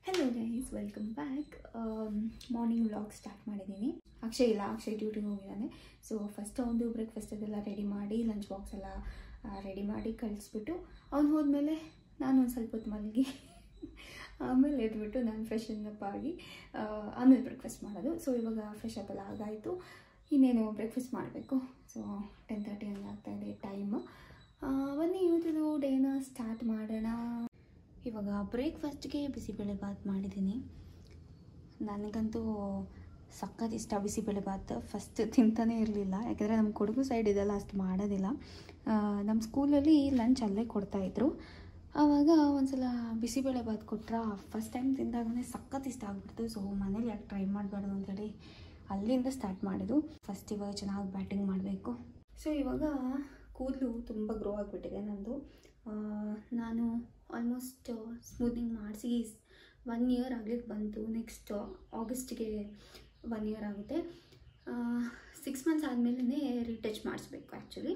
Hello guys, welcome back. Morning vlog start ಮಾಡಿದ್ದೀನಿ. ಅಕ್ಷಯ್ ಡ್ಯೂಟಿಗೆ ಹೋಗಿದ್ದಾನೆ. ಸೊ ಫಸ್ಟ್ ಅವನು ಬ್ರೇಕ್ಫಾಸ್ಟ್ ಅದೆಲ್ಲ ರೆಡಿ ಮಾಡಿ, ಲಂಚ್ ಬಾಕ್ಸ್ ಎಲ್ಲ ರೆಡಿ ಮಾಡಿ ಕಳಿಸ್ಬಿಟ್ಟು ಅವ್ನು ಹೋದ್ಮೇಲೆ ನಾನು ಒಂದು ಸ್ವಲ್ಪ ಹೊತ್ತು ಮಲಗಿ ಆಮೇಲೆ ಎದ್ಬಿಟ್ಟು ನಾನು ಫ್ರೆಶ್ ಅಪ್ ಆಗಿ ಆಮೇಲೆ ಬ್ರೇಕ್ಫಾಸ್ಟ್ ಮಾಡೋದು. ಸೊ ಇವಾಗ ಫ್ರೆಶ್ ಅಪ್ ಎಲ್ಲ ಆಗಾಯಿತು, ಇನ್ನೇನು ಬ್ರೇಕ್ಫಾಸ್ಟ್ ಮಾಡಬೇಕು. ಸೊ 10:30 ಹಂಗೆ ಆಗ್ತಾಯಿದೆ ಟೈಮ್. ಬನ್ನಿ ಇವತ್ತು ಡೇನ ಸ್ಟಾರ್ಟ್ ಮಾಡೋಣ. ಇವಾಗ ಬ್ರೇಕ್ಫಾಸ್ಟ್ಗೆ ಬಿಸಿಬೇಳೆಬಾತ್ ಮಾಡಿದ್ದೀನಿ. ನನಗಂತೂ ಸಖತ್ ಇಷ್ಟ ಬಿಸಿಬೇಳೆಬಾತ್. ಫಸ್ಟ್ ತಿಂತಾನೇ ಇರಲಿಲ್ಲ, ಯಾಕೆಂದರೆ ನಮ್ಮ ಕೊಡಗು ಸೈಡ್ ಇದೆಲ್ಲ ಅಷ್ಟು ಮಾಡೋದಿಲ್ಲ. ನಮ್ಮ ಸ್ಕೂಲಲ್ಲಿ ಲಂಚ್ ಅಲ್ಲೇ ಕೊಡ್ತಾಯಿದ್ರು. ಆವಾಗ ಒಂದ್ಸಲ ಬಿಸಿಬೇಳೆಬಾತ್ ಕೊಟ್ಟರೆ ಫಸ್ಟ್ ಟೈಮ್ ತಿಂದಾಗಲೇ ಸಖತ್ ಇಷ್ಟ ಆಗಿಬಿಡ್ತು. ಸೊ ಮನೇಲಿ ಯಾಕೆ ಟ್ರೈ ಮಾಡಬಾರ್ದು ಅಂತೇಳಿ ಅಲ್ಲಿಂದ ಸ್ಟಾರ್ಟ್ ಮಾಡಿದ್ದು. ಫಸ್ಟ್ ಇವಾಗ ಚೆನ್ನಾಗಿ ಬ್ಯಾಟಿಂಗ್ ಮಾಡಬೇಕು. ಸೊ ಇವಾಗ ಕೂದಲು ತುಂಬ ಗ್ರೋ ಆಗಿಬಿಟ್ಟಿದೆ ನಂದು. ನಾನು ಆಲ್ಮೋಸ್ಟ್ ಸ್ಮೂದಿಂಗ್ ಮಾಡಿಸಿ 1 ಇಯರ್ ಆಗ್ಲಿಕ್ಕೆ ಬಂತು. ನೆಕ್ಸ್ಟ್ ಆಗಸ್ಟಿಗೆ 1 ಇಯರ್ ಆಗುತ್ತೆ. 6 ಮಂತ್ಸ್ ಆದಮೇಲೆ ರೀಟಚ್ ಮಾಡಿಸ್ಬೇಕು ಆ್ಯಕ್ಚುಲಿ.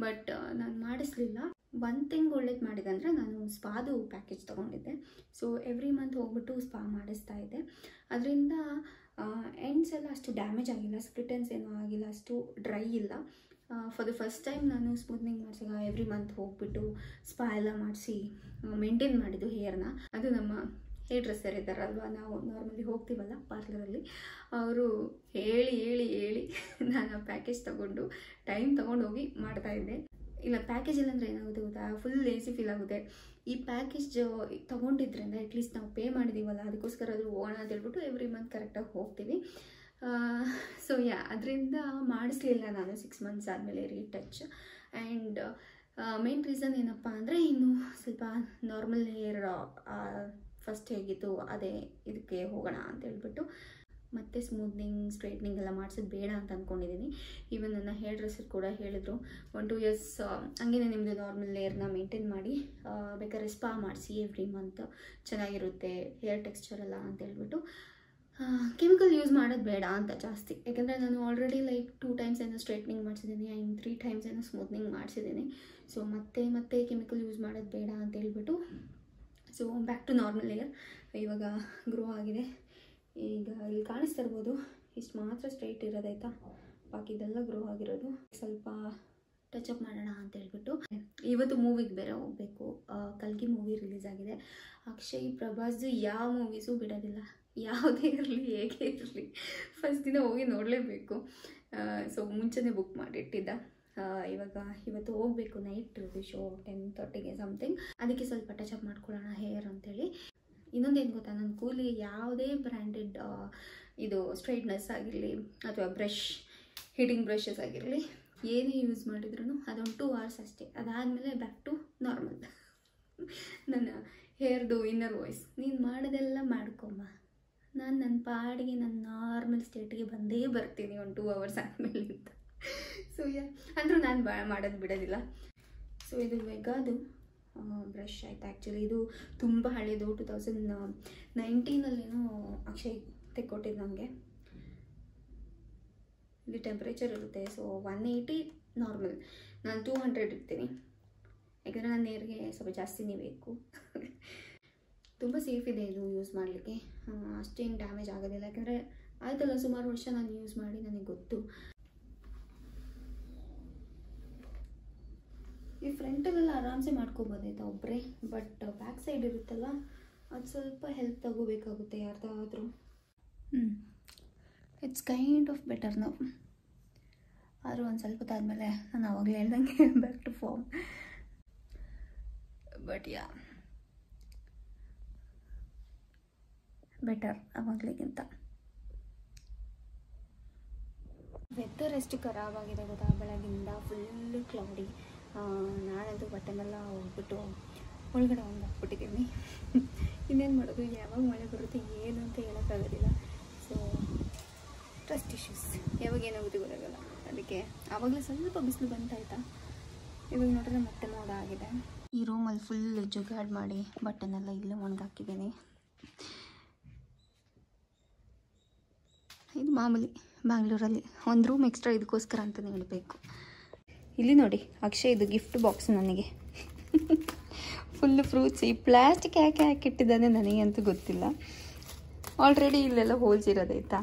ಬಟ್ ನಾನು ಮಾಡಿಸ್ಲಿಲ್ಲ. ಒಂದು ಥಿಂಗ್ ಒಳ್ಳೇದು ಮಾಡಿದೆ ಅಂದರೆ ನಾನು ಸ್ಪಾದು ಪ್ಯಾಕೇಜ್ ತೊಗೊಂಡಿದ್ದೆ. ಸೊ ಎವ್ರಿ ಮಂತ್ ಹೋಗ್ಬಿಟ್ಟು ಸ್ಪಾ ಮಾಡಿಸ್ತಾ ಇದ್ದೆ. ಅದರಿಂದ ಎಂಡ್ಸ್ ಎಲ್ಲ ಅಷ್ಟು ಡ್ಯಾಮೇಜ್ ಆಗಿಲ್ಲ, ಸ್ಪ್ಲಿಟನ್ಸ್ ಏನೂ ಆಗಿಲ್ಲ, ಅಷ್ಟು ಡ್ರೈ ಇಲ್ಲ. ಫಾರ್ ದ ಫಸ್ಟ್ ಟೈಮ್ ನಾನು ಸ್ಮೂತ್ನಿಂಗ್ ಮಾಡಿಸಿದಾಗ ಎವ್ರಿ ಮಂತ್ ಹೋಗ್ಬಿಟ್ಟು ಸ್ಪಾ ಎಲ್ಲ ಮಾಡಿಸಿ ಮೇಂಟೈನ್ ಮಾಡಿದ್ದು ಹೇರ್ನ. ಅದು ನಮ್ಮ ಹೇರ್ ಡ್ರೆಸ್ಸರ್ ಇದ್ದಾರಲ್ವ, ನಾವು ನಾರ್ಮಲಿ ಹೋಗ್ತೀವಲ್ಲ ಪಾರ್ಲರಲ್ಲಿ, ಅವರು ಹೇಳಿ ನಾನು ಆ ಪ್ಯಾಕೇಜ್ ತೊಗೊಂಡು ಟೈಮ್ ತೊಗೊಂಡು ಹೋಗಿ ಮಾಡ್ತಾಯಿದ್ದೆ. ಇಲ್ಲ, ಪ್ಯಾಕೇಜ್ ಇಲ್ಲಾಂದರೆ ಏನಾಗುತ್ತೆ ಗೊತ್ತಾ, ಫುಲ್ ಲೇಸಿ ಫೀಲ್ ಆಗುತ್ತೆ. ಈ ಪ್ಯಾಕೇಜ್ ತೊಗೊಂಡಿದ್ರಿಂದ ಅಟ್ಲೀಸ್ಟ್ ನಾವು ಪೇ ಮಾಡಿದ್ದೀವಲ್ಲ, ಅದಕ್ಕೋಸ್ಕರ ಅದು ಹೋಗೋಣ ಅಂತ ಹೇಳ್ಬಿಟ್ಟು ಎವ್ರಿ ಮಂತ್ ಕರೆಕ್ಟಾಗಿ ಹೋಗ್ತೀವಿ. ಸೊ ಅದರಿಂದ ಮಾಡಿಸ್ಲಿಲ್ಲ ನಾನು 6 ಮಂತ್ಸ್ ಆದಮೇಲೆ ರೀಟಚ್. ಆ್ಯಂಡ್ ಮೇನ್ ರೀಸನ್ ಏನಪ್ಪ ಅಂದರೆ, ಇನ್ನು ಸ್ವಲ್ಪ ನಾರ್ಮಲ್ ಹೇರ್ ಫಸ್ಟ್ ಹೇಗಿತ್ತು ಅದೇ ಇದಕ್ಕೆ ಹೋಗೋಣ ಅಂತ ಹೇಳ್ಬಿಟ್ಟು ಮತ್ತೆ ಸ್ಮೂತ್ನಿಂಗ್ ಸ್ಟ್ರೈಟ್ನಿಂಗ್ ಎಲ್ಲ ಮಾಡಿಸೋದು ಬೇಡ ಅಂತ ಅಂದ್ಕೊಂಡಿದ್ದೀನಿ. ಈವನ್ ನನ್ನ ಹೇರ್ ಡ್ರೆಸ್ಸರ್ ಕೂಡ ಹೇಳಿದ್ರು 1-2 ಇಯರ್ಸ್ ಹಂಗೇ ನಿಮ್ಮದು ನಾರ್ಮಲ್ ಹೇರ್ನ ಮೇಂಟೈನ್ ಮಾಡಿ, ಬೇಕಾದ್ರೆ ಸ್ಪಾ ಮಾಡಿಸಿ ಎವ್ರಿ ಮಂತ್, ಚೆನ್ನಾಗಿರುತ್ತೆ ಹೇರ್ ಟೆಕ್ಸ್ಚರ್ ಎಲ್ಲ ಅಂತ ಹೇಳ್ಬಿಟ್ಟು. ಕೆಮಿಕಲ್ ಯೂಸ್ ಮಾಡೋದು ಬೇಡ ಅಂತ ಜಾಸ್ತಿ, ಯಾಕೆಂದರೆ ನಾನು ಆಲ್ರೆಡಿ ಲೈಕ್ 2 ಟೈಮ್ಸ್ ಏನೋ ಸ್ಟ್ರೈಟ್ನಿಂಗ್ ಮಾಡಿಸಿದ್ದೀನಿ ಆ್ಯಂಡ್ 3 ಟೈಮ್ಸ್ ಏನೋ ಸ್ಮೂತ್ನಿಂಗ್ ಮಾಡಿಸಿದ್ದೀನಿ. ಸೊ ಮತ್ತೆ ಕೆಮಿಕಲ್ ಯೂಸ್ ಮಾಡೋದು ಬೇಡ ಅಂತ ಹೇಳ್ಬಿಟ್ಟು so back to normal hair. ಇವಾಗ ಗ್ರೋ ಆಗಿದೆ. ಈಗ ಇಲ್ಲಿ ಕಾಣಿಸ್ತಾ ಇರ್ಬೋದು, ಇಷ್ಟು ಮಾತ್ರ ಸ್ಟ್ರೈಟ್ ಇರೋದಾಯ್ತಾ, ಬಾಕಿದೆಲ್ಲ ಗ್ರೋ ಆಗಿರೋದು. ಸ್ವಲ್ಪ ಟಚಪ್ ಮಾಡೋಣ ಅಂತ ಹೇಳ್ಬಿಟ್ಟು ಇವತ್ತು ಮೂವಿಗೆ ಬೇರೆ ಹೋಗಬೇಕು. ಕಲ್ಕಿ ಮೂವಿ ರಿಲೀಸ್ ಆಗಿದೆ. ಅಕ್ಷಯ್ ಪ್ರಭಾಸ್ದು ಯಾವ ಮೂವೀಸು ಬಿಡೋದಿಲ್ಲ, ಯಾವುದೇ ಇರಲಿ ಹೇಗೆ ಇರಲಿ ಫಸ್ಟ್ ದಿನ ಹೋಗಿ ನೋಡಲೇಬೇಕು. ಸೊ ಮುಂಚೆನೇ ಬುಕ್ ಮಾಡಿಟ್ಟಿದ್ದ. ಇವತ್ತು ಹೋಗಬೇಕು, ನೈಟ್ ಶೋ 10:30ಗೆ ಸಮಥಿಂಗ್. ಅದಕ್ಕೆ ಸ್ವಲ್ಪ ಟಚಪ್ ಮಾಡ್ಕೊಳ್ಳೋಣ ಹೇರ್ ಅಂತೇಳಿ. ಇನ್ನೊಂದೇನು ಗೊತ್ತಾ, ನನ್ನ ಕೂಲಿಗೆ ಯಾವುದೇ ಬ್ರ್ಯಾಂಡೆಡ್ ಇದು ಸ್ಟ್ರೈಟ್ನರ್ಸ್ ಆಗಿರಲಿ ಅಥವಾ ಹೀಟಿಂಗ್ ಬ್ರಷಸ್ ಆಗಿರಲಿ, ಏನೇ ಯೂಸ್ ಮಾಡಿದ್ರು ಅದೊಂದು 2 hours ಅಷ್ಟೇ. ಅದಾದಮೇಲೆ ಬ್ಯಾಕ್ ಟು ನಾರ್ಮಲ್. ನನ್ನ ಹೇರ್ದು ಇನ್ನರ್ ವಾಯ್ಸ್, ನೀನು ಮಾಡೋದೆಲ್ಲ ಮಾಡ್ಕೊಂಬ, ನಾನು ನನ್ನ ಪಾಡಿಗೆ ನನ್ನ ನಾರ್ಮಲ್ ಸ್ಟೇಟಿಗೆ ಬಂದೇ ಬರ್ತೀನಿ 1-2 hours ಆದಮೇಲೆ ಅಂತ. ಸೊ ಅಂದರೂ ನಾನು ಮಾಡೋದು ಬಿಡೋದಿಲ್ಲ. ಸೊ ಇದು ವೆಗಾದು ಬ್ರಷ್ ಆಯಿತು. ಆ್ಯಕ್ಚುಲಿ ಇದು ತುಂಬ ಹಳೆಯದು, 2019 ಅಕ್ಷಯ್ ತೆಕ್ಕೊಟ್ಟಿದ್ದು ನಮಗೆ. ಇಲ್ಲಿ ಟೆಂಪ್ರೇಚರ್ ಇರುತ್ತೆ. ಸೊ 180 ನಾರ್ಮಲ್, ನಾನು 200 ಇರ್ತೀನಿ, ಯಾಕೆಂದರೆ ನನ್ನ ಹೇರ್ಗೆ ಸ್ವಲ್ಪ ಜಾಸ್ತಿನೇ ಬೇಕು. ತುಂಬ ಸೇಫ್ ಇದೆ ಇದು ಯೂಸ್ ಮಾಡಲಿಕ್ಕೆ, ಅಷ್ಟೇನು ಡ್ಯಾಮೇಜ್ ಆಗೋದಿಲ್ಲ. ಯಾಕೆಂದರೆ ಆಯ್ತಲ್ಲ ಸುಮಾರು ವರ್ಷ ನಾನು ಯೂಸ್ ಮಾಡಿ ನನಗೆ ಗೊತ್ತು. ಈ ಫ್ರಂಟಲ್ಲೆಲ್ಲ ಆರಾಮ್ಸೆ ಮಾಡ್ಕೋಬೋದಾಯ್ತಾ ಒಬ್ಬರೇ, ಬಟ್ ಬ್ಯಾಕ್ ಸೈಡ್ ಇರುತ್ತಲ್ಲ ಅದು ಸ್ವಲ್ಪ ಹೆಲ್ಪ್ ತಗೋಬೇಕಾಗುತ್ತೆ ಯಾರ್ದಾದ್ರೂ. ಇಟ್ಸ್ ಕೈಂಡ್ ಆಫ್ ಬೆಟರ್ ನಾವು. ಆದರೂ ಒಂದು ಸ್ವಲ್ಪ ಹೊತ್ತಾದಮೇಲೆ ನಾನು ಆವಾಗಲೇ ಹೇಳ್ದಂಗೆ back to form. But better ಆವಾಗಲಿಗಿಂತ. ವೆದರ್ ಎಷ್ಟು ಖರಾಬಾಗಿದೆ ಗೊತ್ತಾ, ಬೆಳಗಿಂದ ಫುಲ್ಲು ಕ್ಲೌಡಿ. ನಾನಂತೂ ಬಟ್ಟೆನೆಲ್ಲ ಹೋಗ್ಬಿಟ್ಟು ಒಳಗಡೆ ಒಂದು ಹಾಕ್ಬಿಟ್ಟಿದ್ದೀನಿ. ಇನ್ನೇನು ಮಾಡೋದು, ಯಾವಾಗ ಮಳೆ ಬರುತ್ತೆ ಏನು ಅಂತ ಹೇಳೋಕ್ಕಾಗೋದಿಲ್ಲ. ಸೊ ಟ್ರಸ್ಟ್ ಇಶ್ಯೂಸ್, ಯಾವಾಗ ಏನಾಗುತ್ತೆ ಗೊತ್ತಾಗಲ್ಲ. ಅದಕ್ಕೆ ಆವಾಗಲೇ ಸ್ವಲ್ಪ ಬಿಸಿಲು ಬಂತಾಯ್ತಾ, ಇವಾಗ ನೋಡಿದ್ರೆ ಮತ್ತೆ ಮೋಡ ಆಗಿದೆ. ಈ ರೂಮಲ್ಲಿ ಫುಲ್ ಜುಗಾಡ್ ಮಾಡಿ ಬಟ್ಟೆನೆಲ್ಲ ಇಲ್ಲೇ ಒಣಗಾಕಿದ್ದೀನಿ. ಇದು ಮಾಮೂಲಿ ಬ್ಯಾಂಗ್ಳೂರಲ್ಲಿ ಒಂದು ರೂಮ್ ಎಕ್ಸ್ಟ್ರಾ ಇದಕ್ಕೋಸ್ಕರ ಅಂತಲೇ ಹೇಳಬೇಕು. ಇಲ್ಲಿ ನೋಡಿ, ಅಕ್ಷಯ್ ಇದು ಗಿಫ್ಟ್ ಬಾಕ್ಸ್ ನನಗೆ ಫುಲ್ ಫ್ರೂಟ್ಸ್. ಈ ಪ್ಲಾಸ್ಟಿಕ್ ಯಾಕೆ ಹಾಕಿಟ್ಟಿದ್ದಾನೆ ನನಗಂತೂ ಗೊತ್ತಿಲ್ಲ. ಆಲ್ರೆಡಿ ಇಲ್ಲೆಲ್ಲ ಹೋಲ್ಸ್ ಇರೋದಾಯ್ತಾ.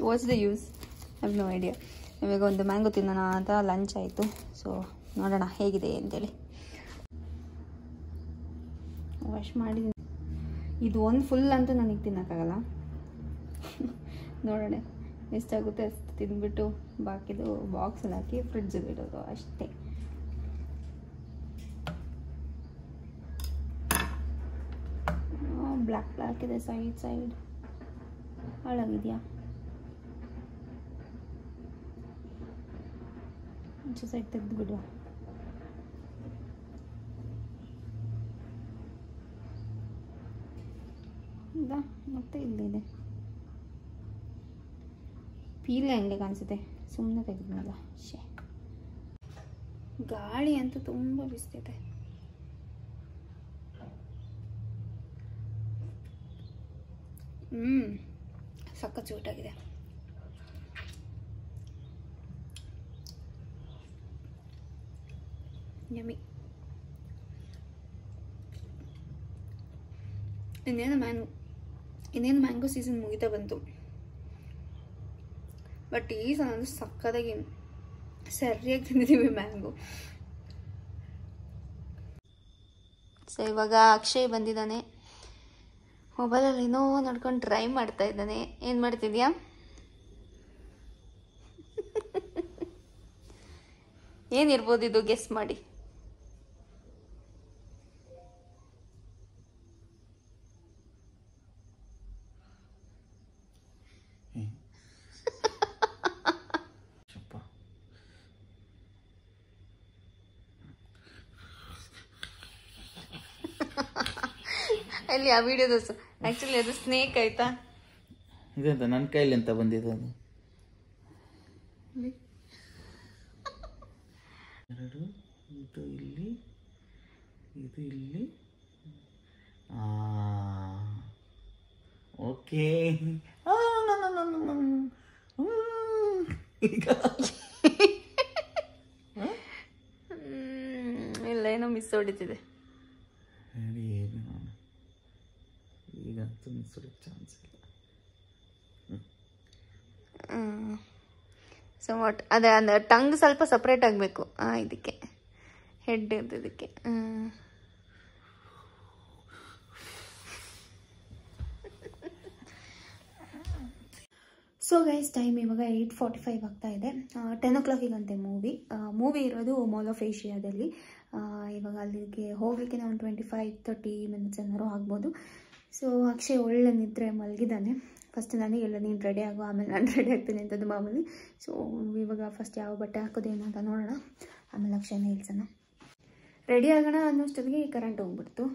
What's the use? I have no idea. ಇವಾಗ ಒಂದು ಮ್ಯಾಂಗೋ ತಿನ್ನೋಣ ಅಂತ ಲಂಚ್ ಆಯಿತು. ಸೊ ನೋಡೋಣ ಹೇಗಿದೆ ಅಂತೇಳಿ. ವಾಶ್ ಮಾಡಿದ್ದೀನಿ. ಇದು ಒಂದು ಫುಲ್ ಅಂತೂ ನನಗೆ ತಿನ್ನೋಕ್ಕಾಗಲ್ಲ. ನೋಡೋಣ ಎಷ್ಟಾಗುತ್ತೆ ಅಷ್ಟು ತಿಂದ್ಬಿಟ್ಟು ಬಾಕಿದು ಬಾಕ್ಸಲ್ಲಿ ಹಾಕಿ ಫ್ರಿಡ್ಜಲ್ಲಿ ಇಡೋದು ಅಷ್ಟೇ. ಬ್ಲ್ಯಾಕ್ ಇದೆ ಸೈಡ್ ಹಾಳಾಗಿದೆಯಾ? ಸೈಡ್ ತೆಗೆದು ಬಿಡುವ. ಮತ್ತೆ ಇಲ್ಲಿದೆ ಪೀಲೆ ಹಂಗೆ ಕಾಣಿಸುತ್ತೆ. ಸುಮ್ಮನೆ ತೆಗೆದ್ನಲ್ಲ. ಗಾಳಿ ಅಂತೂ ತುಂಬ ಬಿಸ್ತಿದೆ. ಸಖತ್ ಸ್ವೀಟಾಗಿದೆ. ಯಮ್ಮಿ. ಇನ್ನೇನು ಮ್ಯಾಂಗೋ ಸೀಸನ್ ಮುಗಿತಾ ಬಂತು. ಬಟ್ ಈ ಸಲ ಅಂದರೆ ಸಕ್ಕದಾಗಿ ಸರಿಯಾಗಿ ತಿಂದಿದ್ದೀವಿ ಮ್ಯಾಂಗೋ. ಸೊ ಇವಾಗ ಅಕ್ಷಯ್ ಬಂದಿದ್ದಾನೆ. ಮೊಬೈಲಲ್ಲಿ ಏನೋ ನೋಡ್ಕೊಂಡು ಟ್ರೈ ಮಾಡ್ತಾ ಇದ್ದಾನೆ. ಏನು ಮಾಡ್ತಿದ್ಯಾ? ಏನಿರ್ಬೋದು ಇದು? ಗೆಸ್ ಮಾಡಿ. ಅಲ್ಲಿ ಆ ವಿಡಿಯೋದ ಆಕ್ಚುಲಿ ಅದು ಸ್ನೇಕ್ ಆಯ್ತಾ? ಇದೆಂತ ನನ್ನ ಕೈಲಿ ಅಂತ ಬಂದಿದ್ದು ಅದು. ಎರಡು ಇದು ಇಲ್ಲಿ, ಇದು ಇಲ್ಲಿ. ಓಕೆ. ಇಲ್ಲ, ಏನೋ ಮಿಸ್ ಹೊಡಿತಿದೆ. ಈಗಂತೂ ಮಿಸ್ ಹೊಡಿಯೋ ಚಾನ್ಸ್ ಇಲ್ಲ. ಸೊ ವಾಟ್ ಅದೇ ಅಂದರೆ ಟಂಗ್ ಸ್ವಲ್ಪ ಸಪ್ರೇಟ್ ಆಗಬೇಕು ಇದಕ್ಕೆ, ಹೆಡ್ ಇದಕ್ಕೆ. ಸೊ ಗೈಸ್, ಟೈಮ್ ಇವಾಗ 8:45 ಆಗ್ತಾ ಇದೆ. 10 o'clock ಮೂವಿ ಇರೋದು ಮಾಲ್ ಆಫ್ ಏಷ್ಯಾದಲ್ಲಿ. ಇವಾಗ ಅಲ್ಲಿಗೆ ಹೋಗಲಿಕ್ಕೆ ಒಂದು 25-30 minutes ಏನಾದ್ರು ಆಗ್ಬೋದು. ಸೊ ಅಕ್ಷಯ್ ಒಳ್ಳೆ ನಿದ್ರೆ ಮಲಗಿದ್ದಾನೆ. ಫಸ್ಟ್ ನನಗೆ ಎಲ್ಲ ನೀನು ರೆಡಿ ಆಗೋ, ಆಮೇಲೆ ನಾನು ರೆಡಿ ಆಗ್ತೀನಿ ಅಂತದ್ದು ಮಾಮೂಲಿ. ಸೊ ಇವಾಗ ಫಸ್ಟ್ ಯಾವ ಬಟ್ಟೆ ಹಾಕೋದೇನು ಅಂತ ನೋಡೋಣ, ಆಮೇಲೆ ಅಕ್ಷಯನ ಇಳಿಸೋಣ. ರೆಡಿ ಆಗೋಣ ಅನ್ನೋಷ್ಟೊತ್ತಿಗೆ ಕರೆಂಟ್ ಹೋಗ್ಬಿಡ್ತು.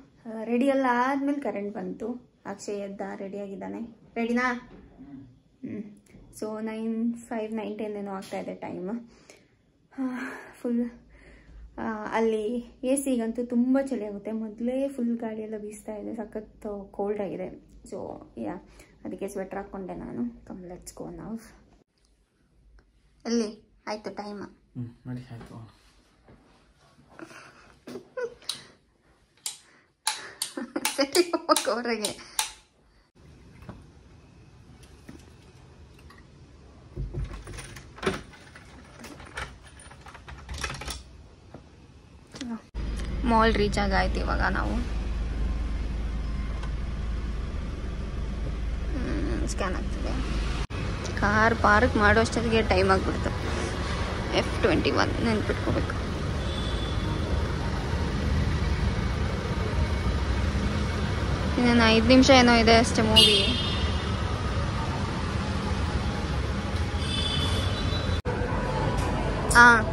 ರೆಡಿ ಎಲ್ಲ ಆದಮೇಲೆ ಕರೆಂಟ್ ಬಂತು. ಅಕ್ಷಯ್ ಎದ್ದ, ರೆಡಿಯಾಗಿದ್ದಾನೆ. ರೆಡಿನಾ? ಸೊ 9:05, 9:10 ಏನೋ ಆಗ್ತಾಯಿದೆ ಟೈಮ್. ಫುಲ್ ಅಲ್ಲಿ ಎ ಸಿಗಂತೂ ತುಂಬ ಚಳಿ ಆಗುತ್ತೆ. ಮೊದಲೇ ಫುಲ್ ಗಾಳಿಯೆಲ್ಲ ಬೀಸ್ತಾ ಇದೆ, ಸಖತ್ ಕೋಲ್ಡ್ ಆಗಿದೆ. ಸೊ ಅದಕ್ಕೆ ಸ್ವೆಟ್ರ್ ಹಾಕ್ಕೊಂಡೆ ನಾನು. Come let's go now. ಅಲ್ಲಿ ಆಯಿತು ಟೈಮ್. ಮಾಡಿ ಆಯಿತು. ಸರಿ ಹೊರಗೆ. ಮಾಲ್ ರೀಚ್ ಆಗಾಯ್ತು ಇವಾಗ ನಾವು. ಸ್ಕ್ಯಾನ್ ಆಗ್ತಿದೆ. ಕಾರ್ ಪಾರ್ಕ್ ಮಾಡೋಷ್ಟೊತ್ತಿಗೆ ಟೈಮ್ ಆಗಿಬಿಡ್ತು. F21 ನೆನ್ಪಿಟ್ಕೋಬೇಕು. ಇನ್ನೇನು 5 ನಿಮಿಷ ಏನೋ ಇದೆ ಅಷ್ಟೇ ಮೂವಿ. ಹಾಂ,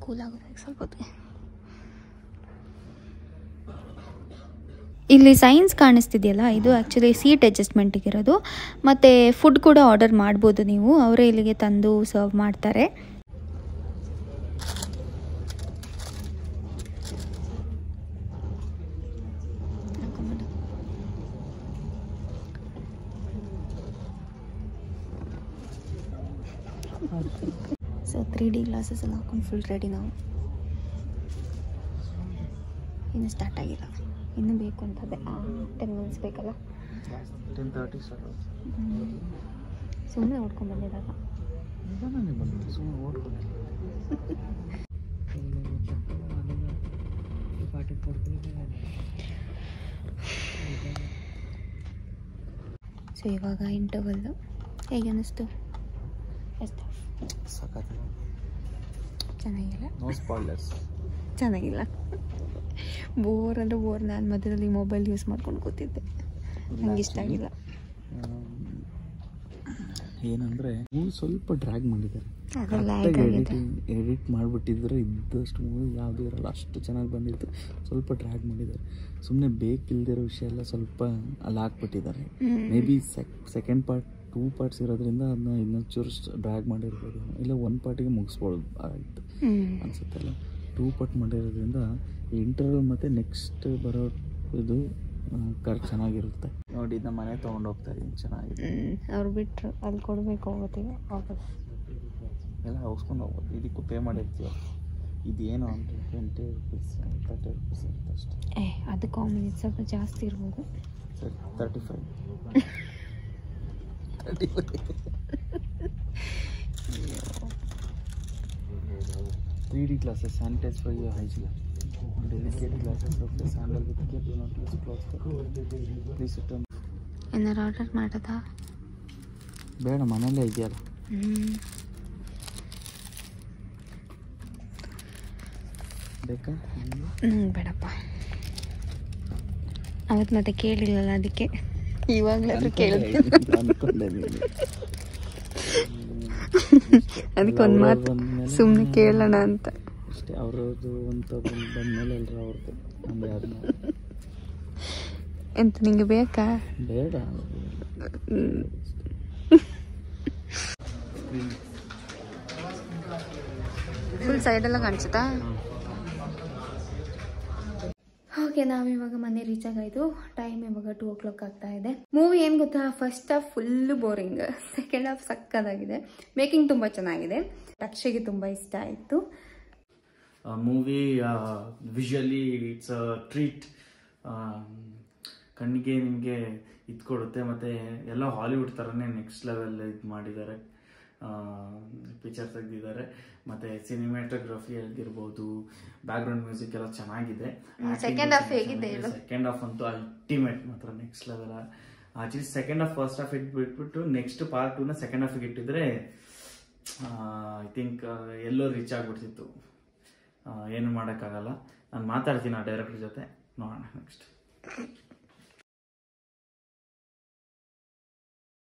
ಕೂಲ್ ಆಗೋದಕ್ಕೆ ಸ್ವಲ್ಪ ಹೊತ್ತಿಗೆ. ಇಲ್ಲಿ ಸೈನ್ಸ್ ಕಾಣಿಸ್ತಿದೆಯಲ್ಲ, ಇದು ಆ್ಯಕ್ಚುಲಿ ಸೀಟ್ ಅಡ್ಜಸ್ಟ್ಮೆಂಟಿಗಿರೋದು. ಮತ್ತು ಫುಡ್ ಕೂಡ ಆರ್ಡರ್ ಮಾಡ್ಬೋದು ನೀವು, ಅವರೇ ಇಲ್ಲಿಗೆ ತಂದು ಸರ್ವ್ ಮಾಡ್ತಾರೆ. ಸೊ 3D ಗ್ಲಾಸಸ್ ಎಲ್ಲ ಹಾಕೊಂಡು ಫುಲ್ ರೆಡಿ ನಾವು. ಇನ್ನು ಸ್ಟಾರ್ಟ್ ಆಗಿಲ್ಲ, ಇನ್ನೂ ಬೇಕು ಅಂತದೆ 10 ಮಿನಿಟ್ಸ್ ಬೇಕಲ್ಲ. 10:30 ಸರ್. ಸುಮ್ಮನೆ ಓಡ್ಕೊಂಡು ಬಂದಿದ್ದಾಗ ನನಗೆ ಬಂದಿದ್ದು ಸುಮ್ಮನೆ ಓಡ್ಕೊಂಡು ಸೊ ಇವಾಗ ಇಂಟರ್ವಲ್ಲು ಹೇಗೆ ಅನ್ನಿಸ್ತು? ಎಷ್ಟು ಸಖತ್ ಚೆನ್ನಾಗಿಲ್ಲ, ನೋ ಸ್ಪಾಯ್ಲರ್ಸ್. ಚೆನ್ನಾಗಿಲ್ಲ, ಬೋರ್ ಅಂದರೆ ಬೋರ್. ನಾನು ಮಧ್ಯದಲ್ಲಿ ಮೊಬೈಲ್ ಯೂಸ್ ಮಾಡ್ಕೊಂಡು ಕೂತಿದ್ದೆ, ನಂಗೆ ಇಷ್ಟ ಆಗಿಲ್ಲ. ಏನಂದರೆ ಮೂವಿ ಸ್ವಲ್ಪ ಡ್ರ್ಯಾಗ್ ಮಾಡಿದ್ದಾರೆ. ಅದೆಲ್ಲ ಎಡಿಟ್ ಮಾಡಿಬಿಟ್ಟಿದ್ರೆ ಇದ್ದಷ್ಟು ಮೂವಿ ಯಾವುದೂ ಇರಲ್ಲ, ಅಷ್ಟು ಚೆನ್ನಾಗಿ ಬಂದಿತ್ತು. ಸ್ವಲ್ಪ ಡ್ರ್ಯಾಗ್ ಮಾಡಿದ್ದಾರೆ, ಸುಮ್ಮನೆ ಬೇಕಿಲ್ದಿರೋ ವಿಷಯ ಎಲ್ಲ ಸ್ವಲ್ಪ ಅಲ್ಲಿ ಹಾಕ್ಬಿಟ್ಟಿದ್ದಾರೆ. Maybe second part 2 parts ಇರೋದ್ರಿಂದ ಅದನ್ನ ಇನ್ನೊಂಚೂರು ಡ್ರ್ಯಾಗ್ ಮಾಡಿರ್ಬೋದು, ಇಲ್ಲ 1 ಪಾರ್ಟಿಗೆ ಮುಗಿಸ್ಬೋದು ಆಯಿತು ಅನಿಸುತ್ತಲ್ಲ. 2 ಪಾರ್ಟ್ ಮಾಡಿರೋದ್ರಿಂದ ಇಂಟರ್ವಲ್ ಮತ್ತು ನೆಕ್ಸ್ಟ್ ಬರೋ ಇದು ಕರೆಕ್ಟ್ ಚೆನ್ನಾಗಿರುತ್ತೆ. ನೋಡಿ ನಮ್ಮ ಮನೆ ತೊಗೊಂಡು ಹೋಗ್ತಾ ಇದ್ದೀನಿ, ಚೆನ್ನಾಗಿದೆ. ಅವ್ರು ಬಿಟ್ಟರು ಅಲ್ಲಿ ಕೊಡಬೇಕು ಹೋಗುತ್ತೀವಿ ವಾಪಸ್ ಎಲ್ಲ ಹೋಗ್ಸ್ಕೊಂಡು ಹೋಗ್ಬೋದು. ಇದಕ್ಕೂ ಪೇ ಮಾಡಿರ್ತೀವ. ಇದೇನು ಅಂದರೆ 20 ರೂಪೀಸ್ 30 ರೂಪೀಸ್ ಇರುತ್ತೆ ಅಷ್ಟೇ. ಅದು ಕಾಮನ್, ಇದು ಸ್ವಲ್ಪ ಜಾಸ್ತಿ ಇರ್ಬೋದು. ಸರಿ 35. 3D glasses, sanitize for your hygiene. Delicate glasses of the sandal with care, do not use clothes for please return. ಏನಾರು ಆರ್ಡರ್ ಮಾಡೋದಾ? ಬೇಡ, ಮನೇಲೇ ಇದೆಯಲ್ಲ. ಬೇಕಾ? ಬೇಡಪ್ಪ, ಅವತ್ತು ಮತ್ತೆ ಕೇಳಿಲ್ಲಲ್ಲ, ಅದಕ್ಕೆ ಇವಾಗಲಾದ್ರೂ ಕೇಳಿದ್ದೆ. ಅದಕ್ಕೊಂದು ಮಾತು ಸುಮ್ಮನೆ ಕೇಳೋಣ ಅಂತ ಅಷ್ಟೇ. ಅವ್ರದ್ದು ಅಂತ ಬಂದಮೇಲೆ ಎಲ್ಲರೂ ಅವ್ರದ್ದು, ನಮ್ದು ಯಾರನ್ನ ಎಂತ ನಿಂಗೆ ಬೇಕಾ? ಬೇಡ. ಫುಲ್ ಸೈಡೆಲ್ಲ ಕಾಣಿಸುತ್ತಾ? ಓಕೆ, ನಾವಿವಾಗ ಮನೆ ರೀಚ್ ಆಗಾಯಿತು. ಟೈಮ್ ಇವಾಗ 2 o'clock ಆಗ್ತಾ ಇದೆ. ಮೂವಿ ಏನು ಗೊತ್ತಾ, first half full boring, second half ಸಕ್ಕದಾಗಿದೆ. ಮೇಕಿಂಗ್ ತುಂಬ ಚೆನ್ನಾಗಿದೆ. ಅಕ್ಷಯ್ಗೆ ತುಂಬ ಇಷ್ಟ ಆಯಿತು. Movie visually it's a treat. ಕಣ್ಣಿಗೆ ನಿಮಗೆ ಇದು ಕೊಡುತ್ತೆ. ಮತ್ತು ಎಲ್ಲ ಹಾಲಿವುಡ್ ಥರನೇ ನೆಕ್ಸ್ಟ್ ಲೆವೆಲ್ ಇದು ಮಾಡಿದ್ದಾರೆ, ಪಿಕ್ಚರ್ ತೆಗೆದಿದ್ದಾರೆ. ಮತ್ತು ಸಿನಿಮಾಟೋಗ್ರಫಿ ಆಗಿರ್ಬೋದು, ಬ್ಯಾಕ್ಗ್ರೌಂಡ್ ಮ್ಯೂಸಿಕ್ ಎಲ್ಲ ಚೆನ್ನಾಗಿದೆ. ಸೆಕೆಂಡ್ ಹಾಫ್ ಹೇಗಿದೆ ಹೇಳು? ಸೆಕೆಂಡ್ ಹಾಫ್ ಅಂತೂ ಅಲ್ಟಿಮೇಟ್, ಮಾತ್ರ next level. Actually second half first half ಇಟ್ಬಿಟ್ಟು ನೆಕ್ಸ್ಟ್ ಪಾರ್ಟ್ 2ನ ಸೆಕೆಂಡ್ ಹಾಫಿಗೆ ಇಟ್ಟಿದ್ರೆ ಐ ಥಿಂಕ್ ಎಲ್ಲೋ ರೀಚ್ ಆಗಿಬಿಡ್ತಿತ್ತು. ಏನು ಮಾಡೋಕ್ಕಾಗಲ್ಲ. ನಾನು ಮಾತಾಡ್ತೀನಿ ಆ ಡೈರೆಕ್ಟರ್ ಜೊತೆ, ನೋಡೋಣ ನೆಕ್ಸ್ಟ್.